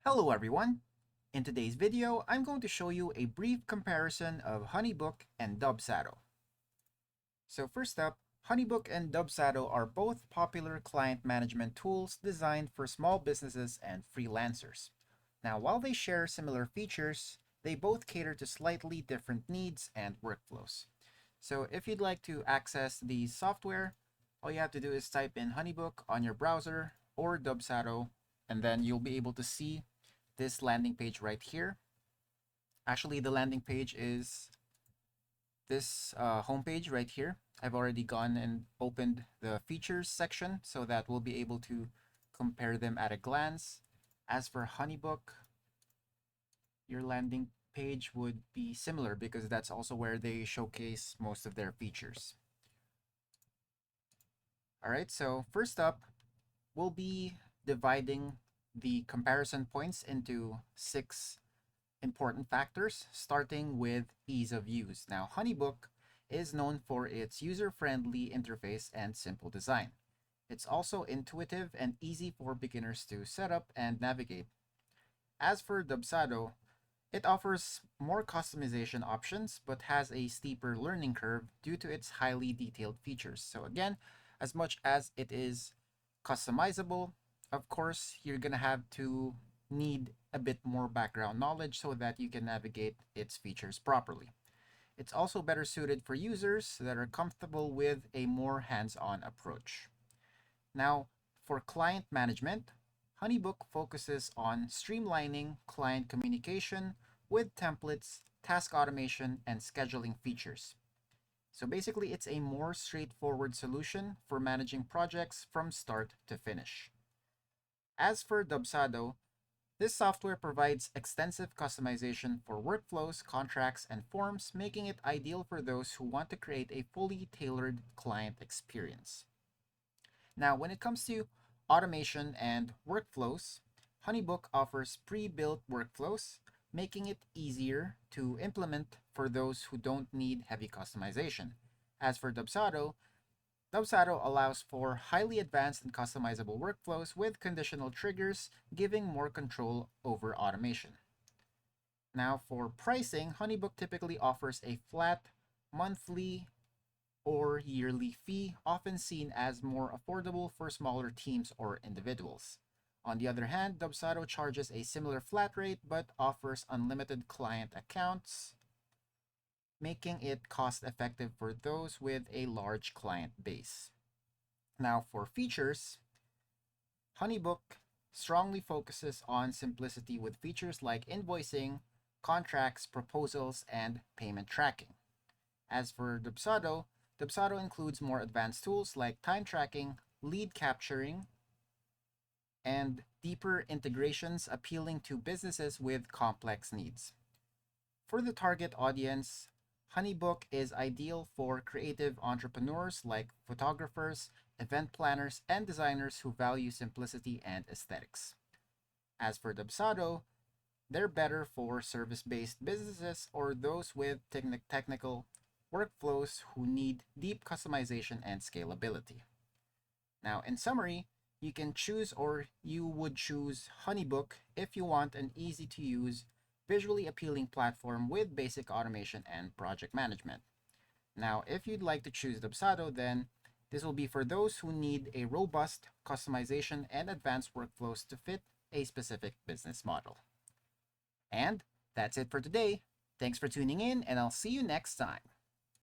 Hello everyone! In today's video, I'm going to show you a brief comparison of HoneyBook and Dubsado. So first up, HoneyBook and Dubsado are both popular client management tools designed for small businesses and freelancers. Now, while they share similar features, they both cater to slightly different needs and workflows. So if you'd like to access these software, all you have to do is type in HoneyBook on your browser or Dubsado, and then you'll be able to see this landing page right here. Actually, the landing page is this homepage right here. I've already gone and opened the features section so that we'll be able to compare them at a glance. As for HoneyBook, your landing page would be similar because that's also where they showcase most of their features. All right, so first up, we'll be dividing the comparison points into 6 important factors, starting with ease of use. Now, HoneyBook is known for its user-friendly interface and simple design. It's also intuitive and easy for beginners to set up and navigate. As for Dubsado, it offers more customization options but has a steeper learning curve due to its highly detailed features. So again, as much as it is customizable, of course, you're going to have to need a bit more background knowledge so that you can navigate its features properly. It's also better suited for users that are comfortable with a more hands-on approach. Now, for client management, HoneyBook focuses on streamlining client communication with templates, task automation, and scheduling features. So basically, it's a more straightforward solution for managing projects from start to finish. As for Dubsado, this software provides extensive customization for workflows, contracts, and forms, making it ideal for those who want to create a fully tailored client experience. Now, when it comes to automation and workflows, HoneyBook offers pre-built workflows, making it easier to implement for those who don't need heavy customization. As for Dubsado allows for highly advanced and customizable workflows with conditional triggers, giving more control over automation. Now, for pricing, HoneyBook typically offers a flat monthly or yearly fee, often seen as more affordable for smaller teams or individuals. On the other hand, Dubsado charges a similar flat rate but offers unlimited client accounts, making it cost-effective for those with a large client base. Now, for features, HoneyBook strongly focuses on simplicity with features like invoicing, contracts, proposals, and payment tracking. As for Dubsado includes more advanced tools like time tracking, lead capturing, and deeper integrations appealing to businesses with complex needs. For the target audience, HoneyBook is ideal for creative entrepreneurs like photographers, event planners, and designers who value simplicity and aesthetics. As for Dubsado, they're better for service-based businesses or those with technical workflows who need deep customization and scalability. Now, in summary, you can choose or you would choose HoneyBook if you want an easy-to-use, visually appealing platform with basic automation and project management. Now, if you'd like to choose Dubsado, then this will be for those who need a robust customization and advanced workflows to fit a specific business model. And that's it for today. Thanks for tuning in, and I'll see you next time.